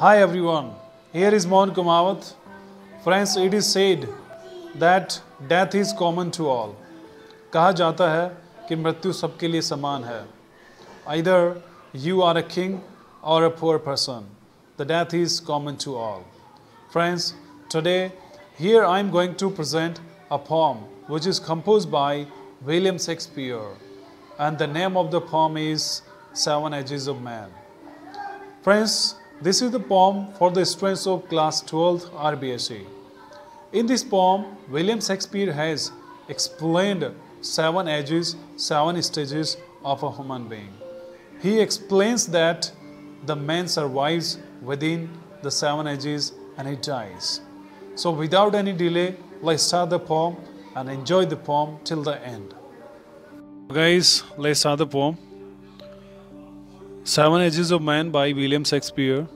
Hi everyone, here is Mohan Kumawat. Friends, it is said that death is common to all. कहा जाता है कि मृत्यु सबके लिए समान है. Either you are a king or a poor person, the death is common to all. Friends, today here I am going to present a poem which is composed by William Shakespeare, and the name of the poem is Seven Ages of Man. Friends, this is the poem for the students of class 12th RBSE. In this poem, William Shakespeare has explained 7 ages, 7 stages of a human being. He explains that the man survives within the 7 ages and he dies. So without any delay, let's start the poem and enjoy the poem till the end. Guys, let's start the poem. 7 Ages of Man by William Shakespeare.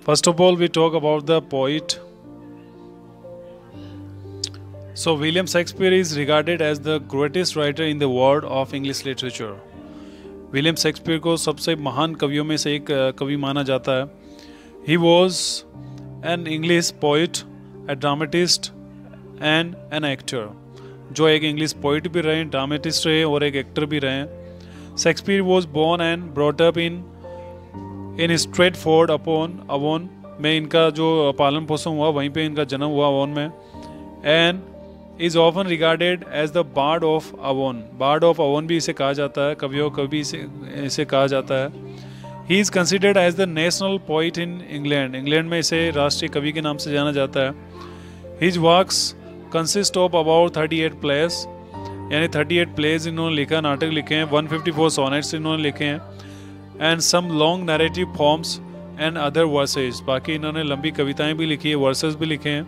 First of all, we talk about the poet. So William Shakespeare is regarded as the greatest writer in the world of English literature. William Shakespeare को सबसे महान कवियों में से एक कवि माना जाता है. He was an English poet, a dramatist and an actor. जो एक इंग्लिश पोइट भी रहे, ड्रामेटिस्ट रहे और एक एक्टर भी रहे. Shakespeare was born and brought up in Stratford upon Avon में इनका जो पालन पोषण हुआ वहीं पे इनका जन्म हुआ Avon में. And is often regarded as the Bard of Avon. Bard of Avon भी इसे कहा जाता है, कवियों कवि इसे कहा जाता है. He is considered as the national poet in England. England में इसे राष्ट्रीय कवि के नाम से जाना जाता है. His works consist of about 38 plays. यानी 38 plays इन्होंने लिखा, नाटक लिखे हैं. 154 sonnets इन्होंने लिखे हैं. And some long narrative poems and other verses. बाकी इन्होंने लंबी कविताएं भी लिखी है, verses भी लिखे हैं.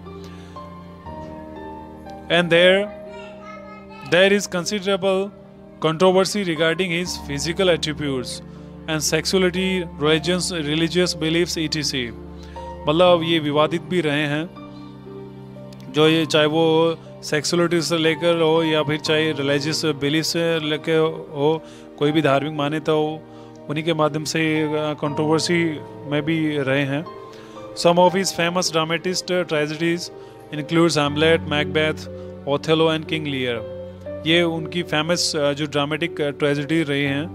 And there is considerable controversy regarding his physical attributes and sexuality, religious beliefs etc. मतलब ये विवादित भी रहे हैं, जो ये चाहे वो सेक्सुअलिटी से लेकर हो या फिर चाहे रिलीजियस बिलीफ से लेकर हो, कोई भी धार्मिक मान्यता हो, उन्हीं के माध्यम से कंट्रोवर्सी में भी रहे हैं. Some of his famous dramatist tragedies includes Hamlet, Macbeth, Othello and King Lear. ये उनकी फेमस जो ड्रामेटिक ट्रेजेडी रही हैं.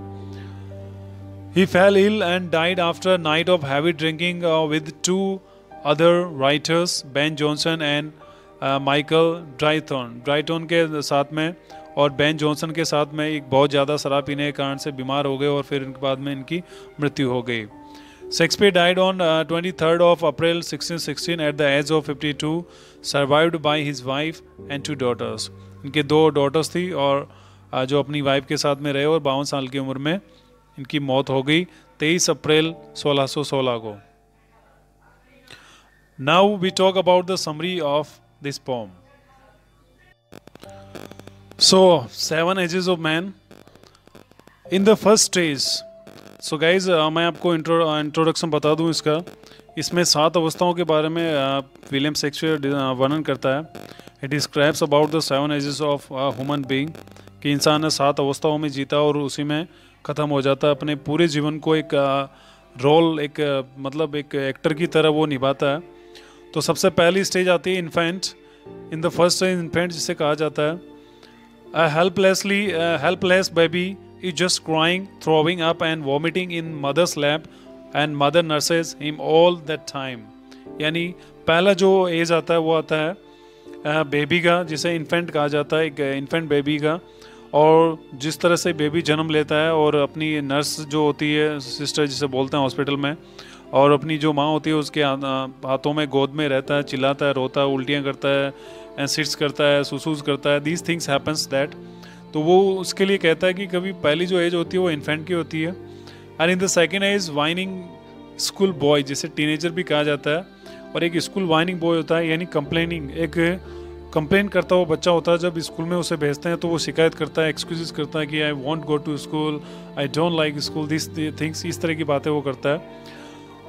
He fell ill and died after a night of heavy drinking with 2 other writers, Ben Jonson and Michael Drayton. Drayton के साथ में और Ben Jonson के साथ में एक बहुत ज़्यादा शराब पीने के कारण से बीमार हो गए और फिर इनके बाद में इनकी मृत्यु हो गई. Shakespeare died on 23rd of April 1616 at the age of 52, survived by his wife and 2 daughters. इनके 2 daughters थी और जो अपनी वाइफ के साथ में रहे और 52 साल की उम्र में इनकी मौत हो गई 23 अप्रैल 1616 को. Now we talk about the summary of this poem. So 7 Ages of Man. In the first stage, so guys मैं आपको इंट्रोडक्शन बता दूं इसका. इसमें 7 अवस्थाओं के बारे में विलियम शेक्सपियर वर्णन करता है. It describes about the 7 ages of human being, कि इंसान ने 7 अवस्थाओं में जीता और उसी में ख़त्म हो जाता है. अपने पूरे जीवन को एक रोल, मतलब एक एक्टर की तरह वो निभाता है. तो सबसे पहली स्टेज आती है infant. In the first stage infant जिसे कहा जाता है. A helpless baby is just crying, throwing up and vomiting in mother's lap and mother nurses him all that time. यानी पहला जो एज आता है वो आता है बेबी का, जिसे इन्फेंट कहा जाता है, एक इन्फेंट बेबी का. और जिस तरह से बेबी जन्म लेता है और अपनी नर्स जो होती है, सिस्टर जिसे बोलते हैं हॉस्पिटल में, और अपनी जो माँ होती है उसके हाथों में गोद में रहता है, चिल्लाता है, रोता है, उल्टियाँ करता है, एसिड्स करता है, सुसूस करता है. These things happens that. तो वो उसके लिए कहता है कि कभी पहली जो एज होती है वो इन्फेंट की होती है. And in the second age whining school boy, जिसे टीनेजर भी कहा जाता है. और एक स्कूल वाइनिंग बॉय होता है, यानी कंप्लेनिंग, एक कंप्लेन करता हुआ बच्चा होता है. जब स्कूल में उसे भेजते हैं तो वो शिकायत करता है, एक्सक्यूजेस करता है कि I won't go to school, I don't like school, this things, इस तरह की बातें वो करता है.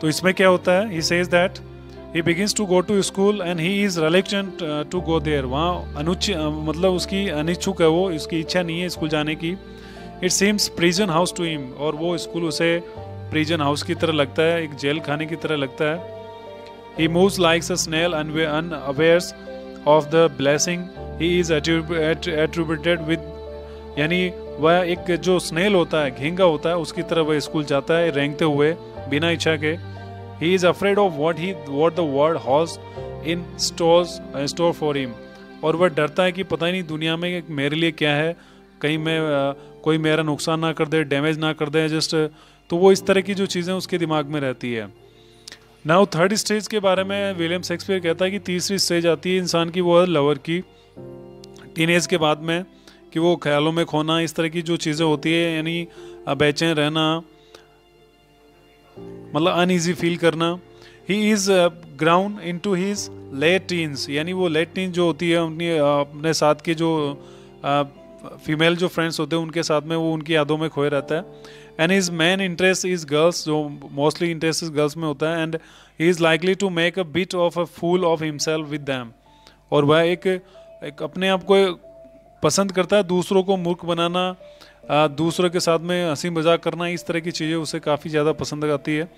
तो इसमें क्या होता है, he says that he begins to go to school and he is reluctant to go there. वहाँ मतलब उसकी अनिच्छुक है, वो इसकी इच्छा नहीं है स्कूल जाने की. It seems prison house to him, और वो स्कूल उसे प्रिजन हाउस की तरह लगता है, एक जेल खाने की तरह लगता है। He moves like a snail unawares of the blessing he is attributed with, यानी वह एक जो स्नेल होता है, घींगा होता है, उसकी तरह वह स्कूल जाता है रेंगते हुए बिना इच्छा के। He is afraid of what the world has in store for him, और वह डरता है कि पता ही नहीं दुनिया में मेरे लिए क्या है, कहीं मैं कोई मेरा नुकसान ना कर दे, डैमेज ना कर दे जस्ट। तो वो इस तरह की जो चीज़ें उसके दिमाग में रहती है। नाउ थर्ड स्टेज के बारे में विलियम शेक्सपियर कहता है कि तीसरी स्टेज आती है इंसान की, वो है लवर की, टीनेज के बाद में, कि वो ख्यालों में खोना, इस तरह की जो चीज़ें होती है, यानी बेचैन रहना, मतलब अनईजी फील करना। He is ground into his late teens, यानी वो लेट टीन जो होती है अपने साथ के जो फीमेल जो फ्रेंड्स होते हैं उनके साथ में वो उनकी यादों में खोए रहता है। And his main interest is girls, जो मोस्टली इंटरेस्ट गर्ल्स में होता है। And he is likely to make a bit of a fool of himself with them, और वह एक अपने आप को पसंद करता है, दूसरों को मूर्ख बनाना, दूसरों के साथ में हंसी मजाक करना, इस तरह की चीज़ें उसे काफ़ी ज़्यादा पसंद आती है।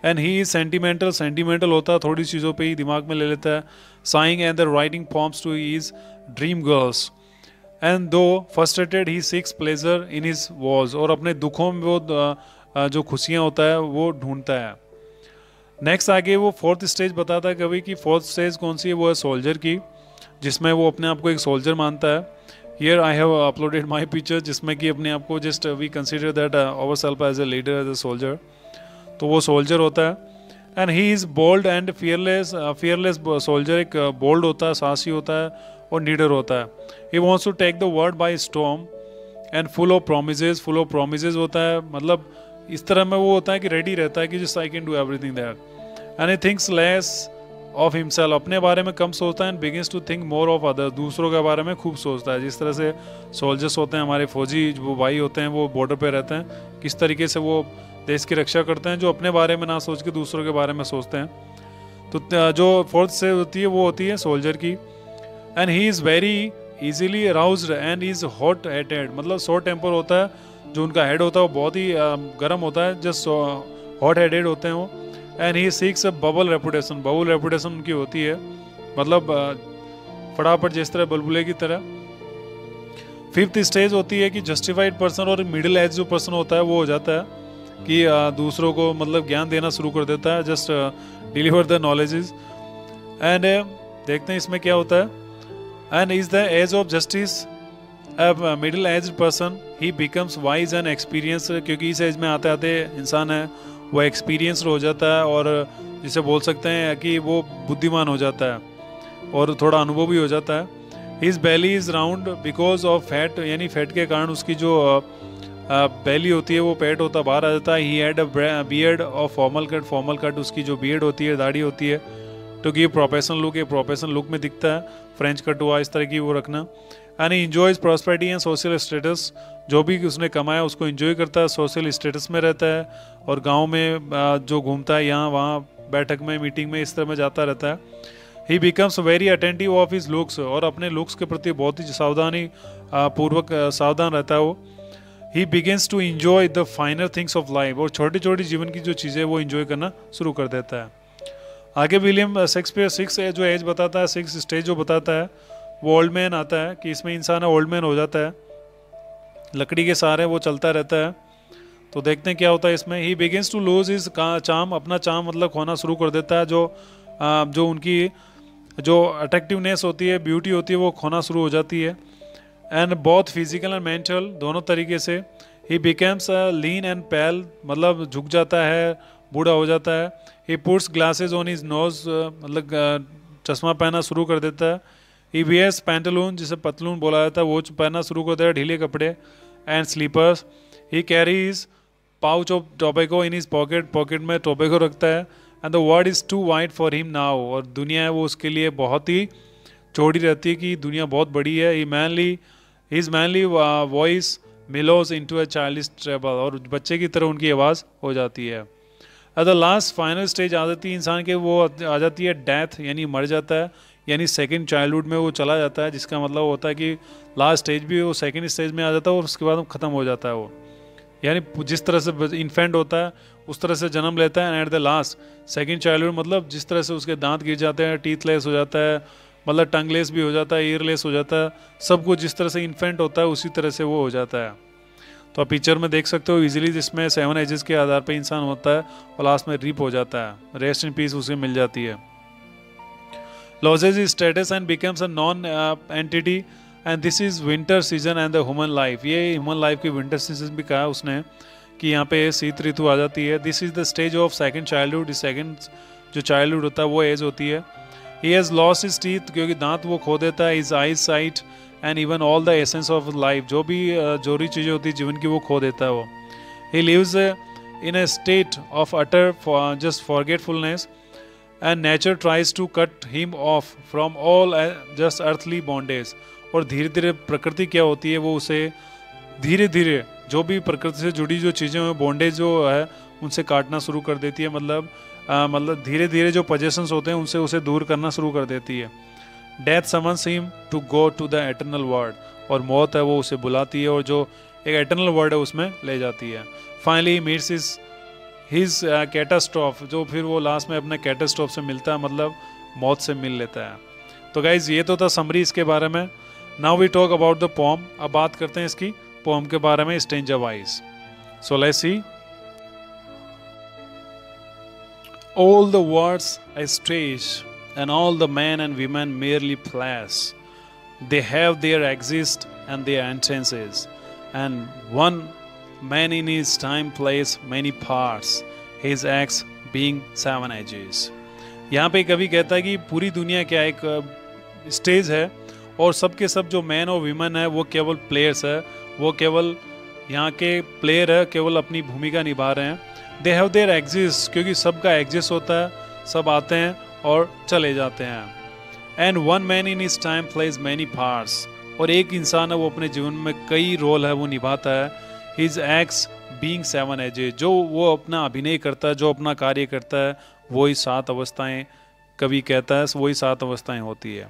एंड ही इज सेंटिमेंटल होता है, थोड़ी चीज़ों पे ही दिमाग में ले लेता है। Sighing and the writing forms to his dream girls, and though frustrated he seeks pleasure in his woes, और अपने दुखों में वो जो खुशियाँ होता है वो ढूंढता है। नेक्स्ट आगे वो फोर्थ स्टेज बताता है कभी कि फोर्थ स्टेज कौन सी है, वो है सोल्जर की, जिसमें वो अपने आप को एक सोल्जर मानता है। Here I have uploaded my picture, जिसमें कि अपने आप को just we consider that our self as a leader, as a soldier, तो वो सोल्जर होता है। And he is bold and fearless soldier, एक बोल्ड होता है, साहसी होता है और नीडर होता है। He wants to take the world by storm and full of promises होता है, मतलब इस तरह में वो होता है कि रेडी रहता है कि just I can do everything that. And he thinks less of himself, अपने बारे में कम सोचता है। And begins to think more of other, दूसरों के बारे में खूब सोचता है। जिस तरह से सोल्जर्स होते हैं हमारे फौजी, वो भाई होते हैं, वो बॉर्डर पे रहते हैं, किस तरीके से वो देश की रक्षा करते हैं, जो अपने बारे में ना सोच के दूसरों के बारे में सोचते हैं। तो जो फोर्थ से होती है वो होती है सोल्जर की। And he is very easily aroused and is hot headed, मतलब शॉर्ट टेम्पर होता है, जो उनका हेड होता है वो बहुत ही गर्म होता है, जस्ट हॉट हेडेड होते हैं वो। And he seeks bubble reputation उनकी होती है, मतलब फटाफट जिस तरह बुलबुले की तरह। फिफ्थ स्टेज होती है कि जस्टिफाइड पर्सन, और मिडिल एज जो पर्सन होता है वो हो जाता है कि दूसरों को मतलब ज्ञान देना शुरू कर देता है, just deliver the knowledges. And देखते हैं इसमें क्या होता है। And is the age of justice middle age person, he becomes wise and experience, क्योंकि इस एज में आते आते इंसान है वो एक्सपीरियंस हो जाता है, और जिसे बोल सकते हैं कि वो बुद्धिमान हो जाता है और थोड़ा अनुभव भी हो जाता है। His belly is round because of fat, यानी फैट के कारण उसकी जो बेली होती है वो पेट होता बाहर आ जाता है। He had a beard of formal cut, उसकी जो बियर्ड होती है, दाढ़ी होती है, तो कि प्रोफेशनल लुक में दिखता है, फ्रेंच कट हुआ इस तरह की वो रखना। And he enjoys prosperity and social status, जो भी उसने कमाया उसको एंजॉय करता है, सोशल स्टेटस में रहता है, और गांव में जो घूमता है यहाँ वहाँ बैठक में, मीटिंग में, इस तरह में जाता रहता है। ही becomes very attentive of his looks, और अपने लुक्स के प्रति बहुत ही पूर्वक सावधान रहता है वो। He begins to enjoy the finer things of life, और छोटी छोटी जीवन की जो चीज़ें वो इंजॉय करना शुरू कर देता है। आगे विलियम शेक्सपियर सिक्स जो एज बताता है, सिक्स स्टेज जो बताता है, वो ओल्ड मैन आता है, कि इसमें इंसान ओल्ड मैन हो जाता है, लकड़ी के सहारे वो चलता रहता है। तो देखते हैं क्या होता है इसमें। He begins to lose his charm, अपना चार्म मतलब खोना शुरू कर देता है, जो उनकी जो अट्रैक्टिवनेस होती है, ब्यूटी होती है, वो खोना शुरू हो जाती है। And both physical and mental, दोनों तरीके से। ही बिकम्स लीन एंड पैल, मतलब झुक जाता है, बूढ़ा हो जाता है। He puts glasses on his nose, मतलब चश्मा पहनना शुरू कर देता है। ही वियर्स पैंटलून, जिसे पतलून बोला जाता है, वो पहनना शुरू कर देता है, ढीले कपड़े, and slippers. He carries pouch of tobacco in his pocket में टोबैको रखता है। And the world is too wide for him now, और दुनिया है वो उसके लिए बहुत ही चौड़ी रहती है, कि दुनिया बहुत बड़ी है। His manly voice mellows into a childish treble, और बच्चे की तरह उनकी आवाज़ हो जाती है। At the last final stage आ जाती है इंसान के, वो आ जाती है डेथ, यानी मर जाता है, यानी सेकंड चाइल्डहुड में वो चला जाता है, जिसका मतलब होता है कि लास्ट स्टेज भी वो सेकंड स्टेज में आ जाता है, और उसके बाद ख़त्म हो जाता है वो। यानी जिस तरह से इन्फेंट होता है उस तरह से जन्म लेता है, and eight the last second childhood मतलब जिस तरह से उसके दांत गिर जाते हैं, टीथलेस हो जाता है, मतलब टंगलेस भी हो जाता है, ईयरलेस हो जाता है, सब कुछ जिस तरह से इन्फेंट होता है उसी तरह से वो हो जाता है। तो आप पिक्चर में देख सकते हो इजीली, जिसमें 7 एजेस के आधार पर इंसान होता है और लास्ट में रिप हो जाता है, रेस्ट इन पीस उसे मिल जाती है। loses his status and becomes a non entity, and this is winter season and the human life। ये ह्यूमन लाइफ की विंटर सीजन भी कहा उसने कि यहाँ पे शीत ऋतु आ जाती है। This is the stage of second childhood, second जो चाइल्डहुड होता है वो एज होती है। He has lost his teeth, क्योंकि दांत वो खो देता है, his eyes site and even all the essence of life, जो भी जरूरी चीज़ें होती है जीवन की वो खो देता है वो। He lives in a state of utter just forgetfulness and nature tries to cut him off from all just earthly bondage. और धीरे धीरे प्रकृति क्या होती है वो उसे धीरे धीरे जो भी प्रकृति से जुड़ी जो चीज़ें हैं बॉन्डेज जो है उनसे काटना शुरू कर देती है। मतलब धीरे धीरे जो पोजेशंस होते हैं उनसे उसे दूर करना शुरू कर देती है। Death summons him to go to the eternal world, और मौत है वो उसे बुलाती है और जो एक एटर्नल वर्ल्ड है उसमें ले जाती है। फाइनली मीट्स हिज कैटास्ट्रॉफ, जो फिर वो लास्ट में अपने कैटास्ट्रॉफ से मिलता है, मतलब मौत से मिल लेता है। तो गाइज ये तो था समरी इसके बारे में। Now we talk about the poem. अब बात करते हैं इसकी पोम के बारे में, stranger wise. So let's see. All the words are strange, and all the men and women merely place. They have their exist and their entrances, and one man in his time plays many parts, his acts being 7 ages. यहाँ पे कवि कहता है कि पूरी दुनिया क्या एक स्टेज है और सबके सब जो मैन और वीमेन है वो केवल प्लेयर्स है, वो केवल यहाँ के प्लेयर है, केवल अपनी भूमिका निभा रहे हैं। दे हैव देयर एग्जिस्ट, क्योंकि सबका एग्जिस्ट होता है, सब आते हैं और चले जाते हैं। And one man in his time plays many parts, और एक इंसान है वो अपने जीवन में कई रोल है वो निभाता है। हिज एक्ट्स बीइंग 7 एजेस, जो वो अपना अभिनय करता है, जो अपना कार्य करता है, वही 7 अवस्थाएं कवि कहता है, वही 7 अवस्थाएं होती है।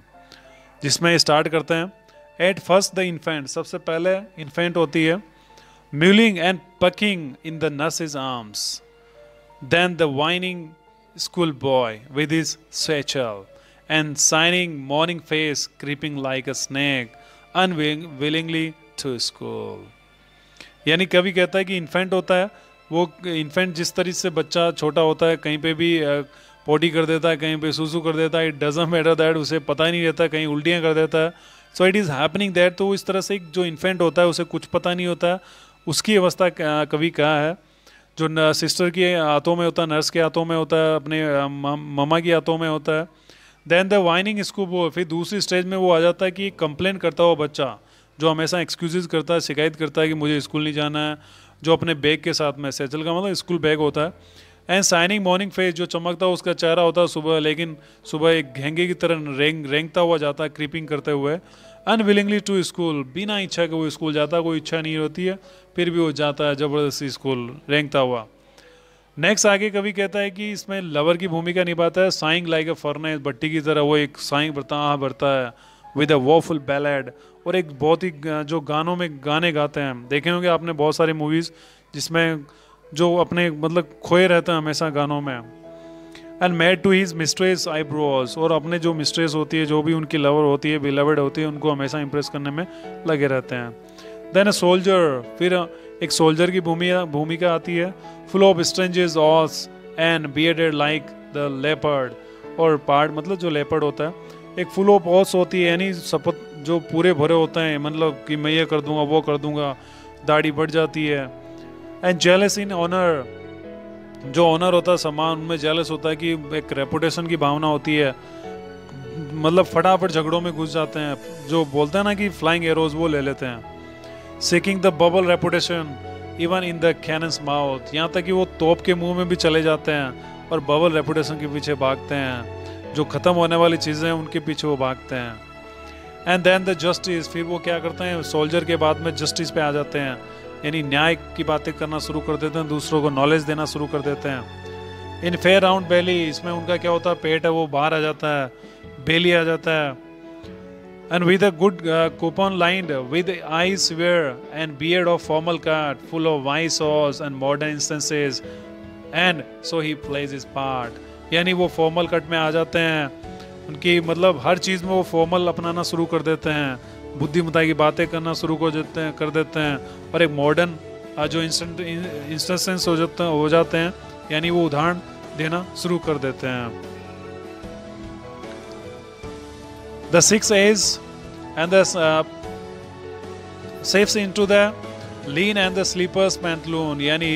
जिसमें स्टार्ट करते हैं। एट फर्स्ट द इन्फेंट, सबसे पहले इन्फेंट होती है, mewling and puking in the nurse's arms, then the whining school boy with his satchel and shining morning face creeping like a snake unwillingly to school. यानी कवि कहता है कि infant होता है, वो इन्फेंट जिस तरीके से बच्चा छोटा होता है, कहीं पे भी पोटी कर देता है, कहीं पे सूसू कर देता है, इट डजंट मैटर दैट, उसे पता ही नहीं रहता, कहीं उल्टियाँ कर देता है। So it is happening that. तो इस तरह से जो इन्फेंट होता है उसे कुछ पता नहीं होता है, उसकी अवस्था कवि कहा है। जो सिस्टर के हाथों में होता है, नर्स के हाथों में होता है, अपने ममा के हाथों में होता है। देन द वाइनिंग स्कूल, फिर दूसरी स्टेज में वो आ जाता है कि कंप्लेन करता हुआ बच्चा, जो हमेशा एक्सक्यूजेज करता है, शिकायत करता है कि मुझे स्कूल नहीं जाना है, जो अपने बैग के साथ में, सैचल का मतलब स्कूल बैग होता है। एंड साइनिंग मॉर्निंग फेस, जो चमकता हुआ उसका चेहरा होता है सुबह, लेकिन सुबह एक घेंगे की तरह रेंगता हुआ जाता है, क्रीपिंग करते हुए। अनविलिंगली टू स्कूल, बिना इच्छा के वो स्कूल जाता है, कोई इच्छा नहीं होती है, फिर भी वो जाता है जबरदस्ती स्कूल रेंगता हुआ। नेक्स्ट आगे कभी कहता है कि इसमें लवर की भूमिका निभाता है, साइंग लाइक अ फर्नेस, भट्टी की तरह वो एक साइंग भरता है विद अ वॉफुल बैलेड, और एक बहुत ही जो गानों में गाने गाते हैं। देखे होंगे आपने बहुत सारी मूवीज़ जिसमें जो अपने मतलब खोए रहते हैं हमेशा गानों में। And made to his mistress eyebrows, और अपने जो मिस्ट्रेस होती है, जो भी उनकी लवर होती है, बिलवेड होती है, उनको हमेशा इंप्रेस करने में लगे रहते हैं। देन अ सोल्जर, फिर एक सोल्जर की भूमिका आती है, full of strange oaths and bearded like the leopard, और पार्ट मतलब जो लेपर्ड होता है, एक फुल ऑफ ऑस होती है, यानी शपथ जो पूरे भरे होते हैं, मतलब कि मैं ये कर दूंगा वो कर दूंगा, दाढ़ी बढ़ जाती है। एंड जेलस इन ऑनर, जो ऑनर होता है सम्मान, उनमें जेलस होता है कि एक रेपुटेशन की भावना होती है, मतलब फटाफट झगड़ों में घुस जाते हैं, जो बोलते हैं ना कि फ्लाइंग एरोज वो ले लेते हैं। Seeking the bubble reputation even in the cannons mouth, यहाँ तक कि वो तोप के मुंह में भी चले जाते हैं और बबल रेपुटेशन के पीछे भागते हैं, जो ख़त्म होने वाली चीज़ें हैं उनके पीछे वो भागते हैं। एंड देन द जस्टिस, फिर वो क्या करते हैं, सोल्जर के बाद में जस्टिस पे आ जाते हैं, यानी न्याय की बातें करना शुरू कर देते हैं, दूसरों को नॉलेज देना शुरू कर देते हैं। इन फेयर राउंड बेली, इसमें उनका क्या होता है, पेट है वो बाहर आ जाता है, बेली आ जाता है। and with a good coupon lined with eyes wear and beard of formal cut, full of wise saws and modern instances, and so he plays his part. यानी वो फॉर्मल कट में आ जाते हैं, उनकी मतलब हर चीज़ में वो फॉर्मल अपनाना शुरू कर देते हैं, बुद्धिमत्ता की बातें करना शुरू कर देते हैं और एक मॉडर्न जो इंस्टेंसेंस हो जाते हैं, यानी वो उदाहरण देना शुरू कर देते हैं. The 6 A's and the shapes into the lean and the sleepers pantaloon, यानी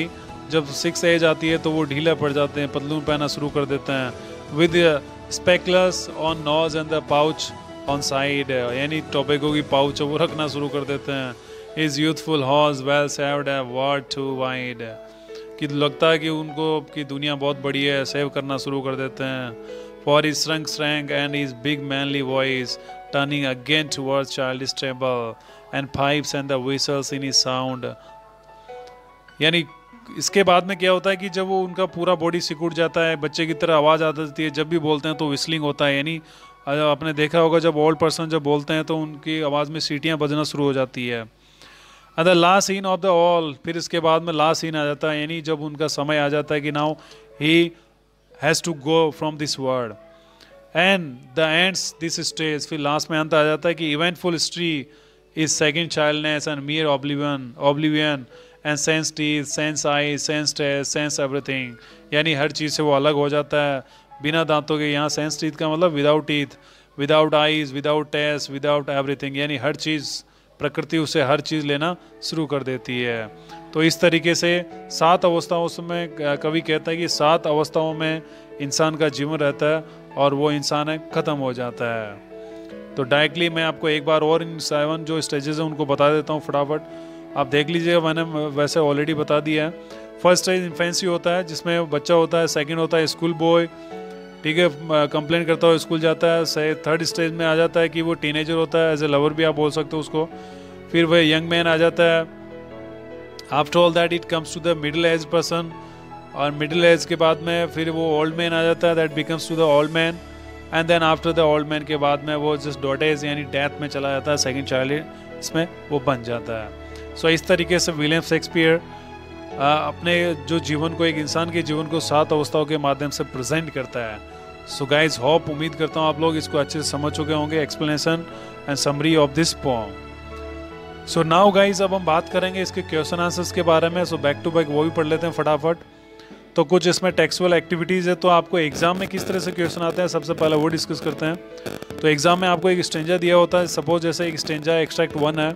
जब 6 एज आती है तो वो ढीला पड़ जाते हैं, पतलून पहनना शुरू कर देते हैं. With speculus on nose and the pouch on side, यानी टोबैको की पाउच वो रखना शुरू कर देते हैं. His youthful horse well saved a word too wide, कि लगता है कि उनको कि दुनिया बहुत बड़ी है, सेव करना शुरू कर देते हैं. For his strength and his big manly voice turning again towards childish treble and pipes and the whistles in his sound, यानी इसके बाद में क्या होता है कि जब वो उनका पूरा बॉडी सिकुड़ जाता है, बच्चे की तरह आवाज़ आ जाती है, जब भी बोलते हैं तो विस्लिंग होता है. यानी आपने देखा होगा जब ओल्ड पर्सन जब बोलते हैं तो उनकी आवाज़ में सीटियाँ बजना शुरू हो जाती है. The last scene of the all, फिर इसके बाद में लास्ट सीन आ जाता है, यानी जब उनका समय आ जाता है कि now he has to go from this world and the ends this stage. फिर लास्ट में अंत आ जाता है कि eventful history is second childishness and mere oblivion and sans teeth, sans eyes, sans taste, sans everything. यानी हर चीज़ से वो अलग हो जाता है, बिना दांतों के. यहाँ सेंस टीथ का मतलब without teeth, without eyes, without taste, without everything, यानी हर चीज़ प्रकृति उसे हर चीज़ लेना शुरू कर देती है. तो इस तरीके से 7 अवस्थाओं में कवि कहता है कि 7 अवस्थाओं में इंसान का जीवन रहता है और वो इंसान है ख़त्म हो जाता है. तो डायरेक्टली मैं आपको एक बार और इन 7 जो स्टेजेस हैं उनको बता देता हूँ फटाफट, आप देख लीजिएगा. मैंने वैसे ऑलरेडी बता दिया है. फर्स्ट स्टेज इन्फेंसी होता है जिसमें बच्चा होता है. सेकंड होता है स्कूल बॉय, ठीक है, कंप्लेन करता हुआ स्कूल जाता है. थर्ड स्टेज में आ जाता है कि वो टीनेजर होता है, एज ए लवर भी आप बोल सकते हो उसको. फिर वह यंग मैन आ जाता है. After all that it comes to the middle age person, और मिडिल एज के बाद में फिर वो ओल्ड मैन आ जाता है, that becomes to the old man. And then after the old man के बाद में वो जस्ट डॉटेज यानी डेथ में चला जाता है, सेकेंड चाइल्ड इसमें वो बन जाता है. सो इस तरीके से विलियम शेक्सपियर अपने जो जीवन को, एक इंसान के जीवन को 7 अवस्थाओं के माध्यम से प्रेजेंट करता है. सो गाइज होप, उम्मीद करता हूँ आप लोग इसको अच्छे से समझ चुके होंगे, explanation and summary of this poem. So now guys अब हम बात करेंगे इसके क्वेश्चन आंसर्स के बारे में. सो बैक टू बैक वो भी पढ़ लेते हैं फटाफट. तो कुछ इसमें टेक्सुअल एक्टिविटीज़ है, तो आपको एग्जाम में किस तरह से क्वेश्चन आते हैं सबसे पहले वो डिस्कस करते हैं. तो एग्जाम में आपको एक स्टेंजा दिया होता है. सपोज जैसे एक स्टेंजा एक्सट्रैक्ट 1 है.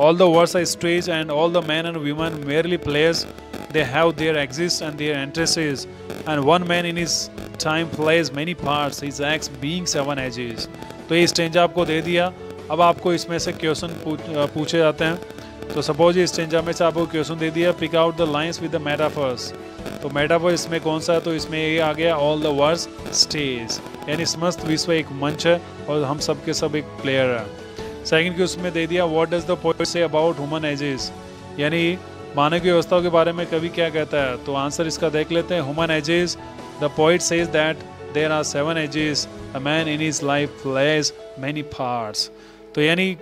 All the words are stage and all the men and women merely players, they have their exits and their entrances and one man in his time plays many parts, his acts being 7 ages. तो ये stanza आपको दे दिया. अब आपको इसमें से question पूछे जाते हैं. तो सपोज ये स्टेंजा में से आपको क्वेश्चन दे दिया, pick out the lines with the metaphors. तो मेटाफर इसमें कौन सा है, तो इसमें ये आ गया ऑल द वर्ड्स स्टेज, यानी समस्त विश्व एक मंच है और हम सब के सब एक प्लेयर है. सेकंड क्वेश्चन में दे दिया, what does the poet say about human ages, यानी मानव की व्यवस्थाओं के बारे में कवि क्या कहता है. तो आंसर इसका देख लेते हैं. Human ages, the poet says that there are 7 ages, a man in his life plays many parts. तो यानी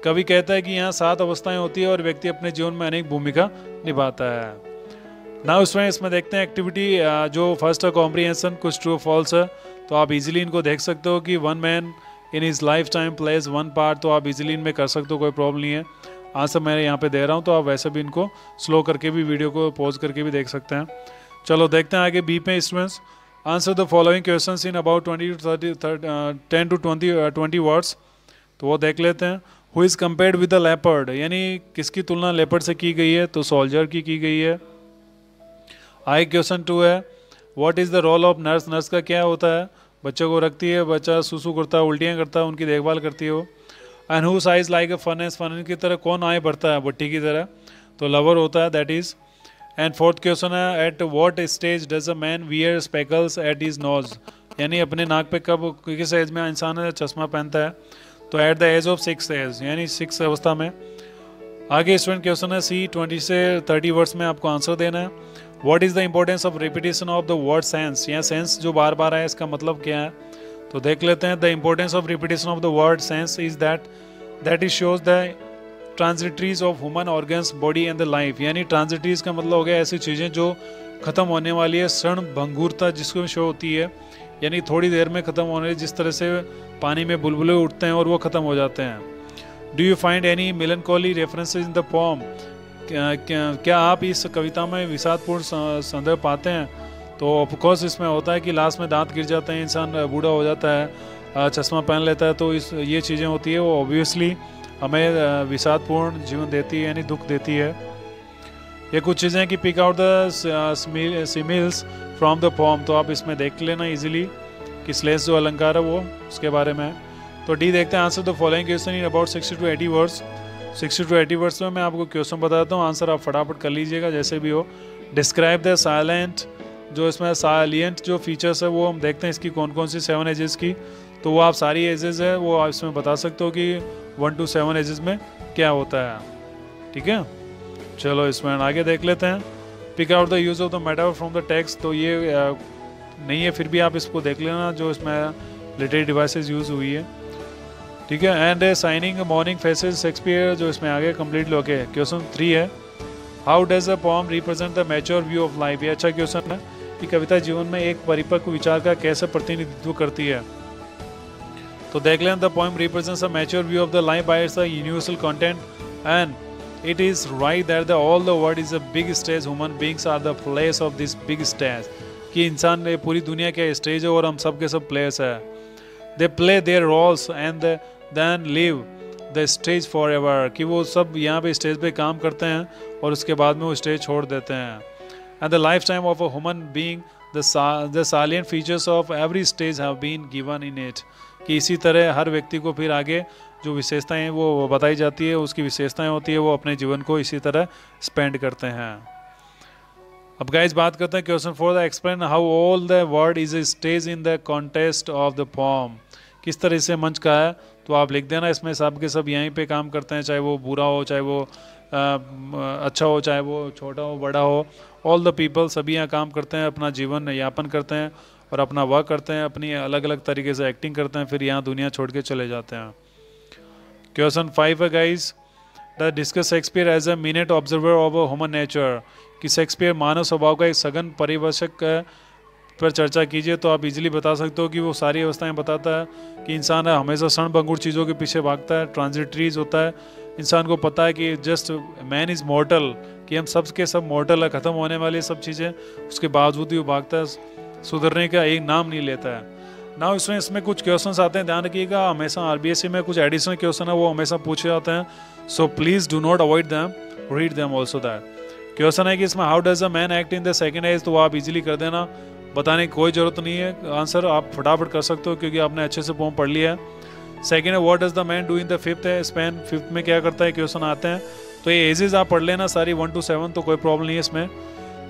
कवि कहता है कि यहाँ 7 अवस्थाएं होती है और व्यक्ति अपने जीवन में अनेक भूमिका निभाता है. ना इसमें देखते हैं एक्टिविटी जो फर्स्ट है कॉम्प्रिहेंशन, कुछ ट्रू फॉल्स है. तो आप इजीली इनको देख सकते हो कि 1 man in his life time plays 1 part. तो आप इजीली इनमें कर सकते हो, कोई प्रॉब्लम नहीं है. आंसर मैं यहाँ पे दे रहा हूँ, तो आप वैसे भी इनको स्लो करके भी वीडियो को पॉज करके भी देख सकते हैं. चलो देखते हैं आगे. बी पे students, answer the following question in about 10 to 20 words. तो वो देख लेते हैं. Who is compared with the leopard, यानी किसकी तुलना लेपर्ड से की गई है, तो सोल्जर की गई है. आई क्वेश्चन 2 है, what is the role of nurse, nurse का क्या होता है, बच्चों को रखती है, बच्चा सुसु करता है, उल्टियाँ करता है, उनकी देखभाल करती है वो. And who size like a furnace, furnace की तरह कौन आए बढ़ता है, भट्टी की तरह, तो लवर होता है, that is. And fourth question है, at what stage does a man wear spectacles at his nose, यानी अपने नाक पे कब, किस एज में इंसान चश्मा पहनता है, तो at the age of 6 age, यानी 6 अवस्था में. आगे स्टूडेंट क्वेश्चन है सी, 20 से 30 वर्ड्स में आपको आंसर देना है. What is the importance of repetition of the word sense, यहाँ सेंस जो बार बार है इसका मतलब क्या है, तो देख लेते हैं। The importance of repetition of the word sense is that is shows the transitories of human organs body and the life. यानी ट्रांजिटरीज का मतलब हो गया ऐसी चीज़ें जो ख़त्म होने वाली है, क्षण भंगुरता जिसको शो होती है, यानी थोड़ी देर में ख़त्म होने, जिस तरह से पानी में बुलबुले उठते हैं और वो ख़त्म हो जाते हैं। Do you find any melancholy references in the pome? क्या आप इस कविता में विषादपूर्ण संदर्भ पाते हैं? तो ऑफकोर्स इसमें होता है कि लास्ट में दांत गिर जाते हैं, इंसान बूढ़ा हो जाता है, चश्मा पहन लेता है, तो ये चीज़ें होती है, वो ऑब्वियसली हमें विषादपूर्ण जीवन देती है, यानी दुख देती है। ये कुछ चीज़ें कि pick out the similes from the poem, तो आप इसमें देख लेना इजीली कि श्लेष जो अलंकार है वो उसके बारे में है। तो डी देखते हैं। Answer the following question in about 60 to 80 words. 60 to 80 words में मैं आपको क्वेश्चन बताता हूँ, आंसर आप फटाफट कर लीजिएगा जैसे भी हो। डिस्क्राइब द साइलेंट, जो इसमें साइलेंट जो फीचर्स है वो हम देखते हैं इसकी कौन कौन सी 7 एजेस की, तो वो आप सारी एजेस है वो आप इसमें बता सकते हो कि 1 to 7 एजेस में क्या होता है। ठीक है, चलो इसमें आगे देख लेते हैं। Pick out the use of the metaphor from the text, तो ये नहीं है फिर भी आप इसको देख लेना जो इसमें लिटरेरी डिवाइसेस यूज हुई है। ठीक है, and shining morning faces Shakespeare, जो इसमें आगे कंप्लीट लोगे। क्वेश्चन 3 है, how does a poem represent the mature view of life? ये अच्छा क्वेश्चन है कि कविता जीवन में एक परिपक्व विचार का कैसे प्रतिनिधित्व करती है। तो देख लें, the poem represents a mature view of the life by it's universal content and it is right that all the world is a big stage, human beings are the players of this big stage, कि इंसान पूरी दुनिया के stage है और हम सब के सब प्लेयर्स है। they play their roles and then leave the stage forever, कि वो सब यहाँ पे स्टेज पे काम करते हैं और उसके बाद में वो स्टेज छोड़ देते हैं। and the lifetime of a human being, the salient features of every stage have been given in it, कि इसी तरह हर व्यक्ति को फिर आगे जो विशेषताएं वो बताई जाती है, उसकी विशेषताएं होती है, वो अपने जीवन को इसी तरह स्पेंड करते हैं। अब गाइस बात करते हैं question 4, the explain how all the word is a stage in the contest of the poem. किस तरह से मंच का है, तो आप लिख देना इसमें। सब के सब यहीं पे काम करते हैं, चाहे वो बुरा हो, चाहे वो अच्छा हो, चाहे वो छोटा हो बड़ा हो, ऑल द पीपल सभी यहाँ काम करते हैं, अपना जीवन यापन करते हैं और अपना वर्क करते हैं, अपनी अलग अलग तरीके से एक्टिंग करते हैं, फिर यहाँ दुनिया छोड़ के चले जाते हैं। क्वेश्चन 5 है guys, the discuss Shakespeare as a minute observer of a human nature, कि शेक्सपियर मानव स्वभाव का एक सघन परिवेशक पर चर्चा कीजिए। तो आप इजीली बता सकते हो कि वो सारी अवस्थाएं बताता है कि इंसान हमेशा क्षण भंगुर चीज़ों के पीछे भागता है, ट्रांजिटरीज होता है, इंसान को पता है कि जस्ट मैन इज़ मॉर्टल, कि हम सब के सब मॉर्टल है, ख़त्म होने वाली सब चीज़ें, उसके बावजूद भी वो भागता है, सुधरने का एक नाम नहीं लेता है ना। इसमें कुछ क्वेश्चंस आते हैं, ध्यान रखिएगा, हमेशा आरबीएससी में कुछ एडिशनल क्वेश्चन है वो हमेशा पूछे जाते हैं, so please do not avoid them, read them also. That question है कि इसमें how does a man act in the second age, तो आप इजीली कर देना, बताने की कोई जरूरत नहीं है, आंसर आप फटाफट कर सकते हो क्योंकि आपने अच्छे से पोम पढ़ लिया है। सेकंड है, what does the man do in the fifth span, fifth में क्या करता है, क्वेश्चन आते हैं, तो ये एजेस आप पढ़ लेना सारी 1 to 7, तो कोई प्रॉब्लम नहीं है इसमें।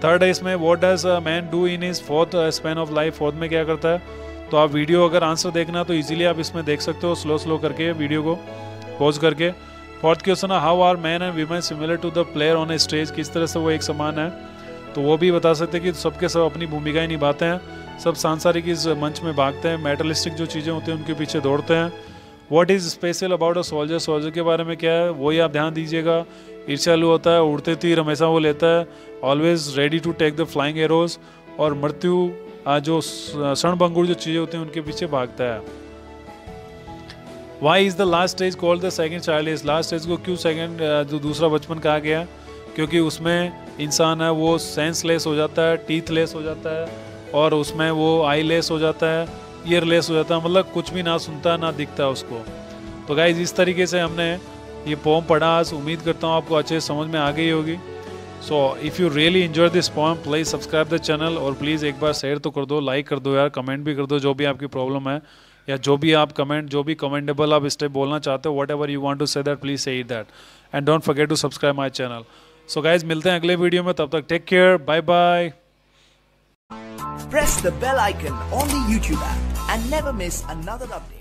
थर्ड है इसमें, what does a man do in his fourth span of life, fourth में क्या करता है, तो आप वीडियो अगर आंसर देखना तो इजीली आप इसमें देख सकते हो, स्लो करके वीडियो को पॉज करके। फोर्थ क्वेश्चन है, how are man and women similar to the player on a stage, किस तरह से वो एक समान है, तो वो भी बता सकते हैं कि सबके सब अपनी भूमिकाएं निभाते हैं, सब सांसारिक इस मंच में भागते हैं, मेटलिस्टिक जो चीज़ें होती हैं उनके पीछे दौड़ते हैं। What is special about a soldier, soldier के बारे में क्या है वही आप ध्यान दीजिएगा। ईर्ष्यालु होता है, उड़ते तीर हमेशा वो लेता है, always ready to take the flying arrows, और मृत्यु जो क्षणभंगुर जो चीज़ें होती हैं उनके पीछे भागता है। Why is the last stage called the second child age, last stage को क्यों सेकंड जो दूसरा बचपन कहा गया, क्योंकि उसमें इंसान है वो सेंसलेस हो जाता है, टीथलेस हो जाता है, और उसमें वो आईलेस हो जाता है, ईयरलेस हो जाता है, मतलब कुछ भी ना सुनता ना दिखता है उसको। तो गाइज इस तरीके से हमने ये पोम पढ़ा आज, उम्मीद करता हूँ आपको अच्छे समझ में आ गई होगी। So if you really enjoy this pome please subscribe the channel, और प्लीज़ एक बार शेयर तो कर दो, लाइक कर दो यार, कमेंट भी कर दो जो भी आपकी प्रॉब्लम है, या जो भी आप जो भी कमेंटेबल आप स्टेप बोलना चाहते हो, whatever you want to say that please say that, and don't forget to subscribe my channel. So guys मिलते हैं अगले वीडियो में, तब तक take care, bye bye. Press the bell icon on the YouTube app and never miss another update.